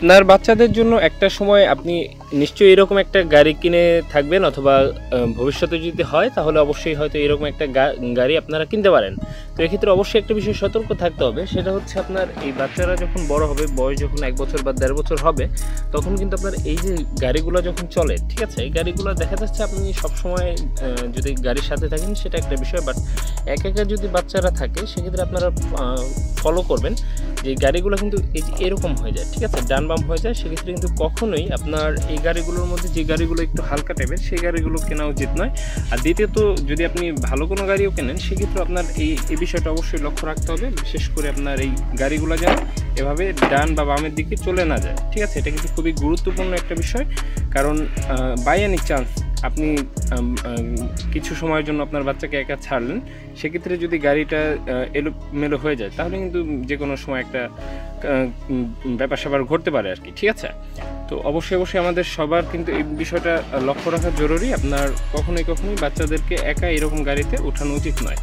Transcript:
আপনার বাচ্চাদের জন্য একটা সময় আপনি নিশ্চয়ই এরকম একটা গাড়ি কিনে থাকবেন, অথবা ভবিষ্যতে যদি হয় তাহলে অবশ্যই হয়তো এরকম একটা গাড়ি আপনারা কিনতে পারেন। তো এক্ষেত্রে অবশ্যই একটা বিষয় সতর্ক থাকতে হবে, সেটা হচ্ছে আপনার এই বাচ্চারা যখন বড় হবে, বয়স যখন 1 বছর বা 1.5 বছর হবে, তখন কিন্তু আপনার এই যে গাড়িগুলো যখন চলে, ঠিক আছে, এই গাড়িগুলো দেখা যাচ্ছে আপনি সবসময় যদি গাড়ির সাথে থাকেন সেটা একটা বিষয়, বাট একা যদি বাচ্চারা থাকে সেক্ষেত্রে আপনারা ফলো করবেন যে গাড়িগুলো কিন্তু এই যে এরকম হয়ে যায়, ঠিক আছে, ডান বাম হয়ে যায়। সেক্ষেত্রে কিন্তু কখনোই আপনার এই গাড়িগুলোর মধ্যে যে গাড়িগুলো একটু হালকা টাইপের সেই গাড়িগুলো কেনা উচিত নয়। আর দ্বিতীয়ত, যদি আপনি ভালো কোনো গাড়িও কেনেন সেক্ষেত্রে আপনার এই বিষয়টা অবশ্যই লক্ষ্য রাখতে হবে, বিশেষ করে আপনার এই গাড়িগুলো যেন এভাবে ডান বা বামের দিকে চলে না যায়, ঠিক আছে। এটা কিন্তু খুবই গুরুত্বপূর্ণ একটা বিষয়, কারণ বাই এনি চান্স আপনি কিছু সময়ের জন্য আপনার বাচ্চাকে একা ছাড়লেন, সেক্ষেত্রে যদি গাড়িটা এলোমেলো হয়ে যায় তাহলে কিন্তু যে কোনো সময় একটা ব্যাপার স্যাপার ঘটতে পারে আর কি, ঠিক আছে। তো অবশ্যই আমাদের সবার কিন্তু এই বিষয়টা লক্ষ্য রাখা জরুরি। আপনার কখনোই বাচ্চাদেরকে একা এরকম গাড়িতে ওঠানো উচিত নয়।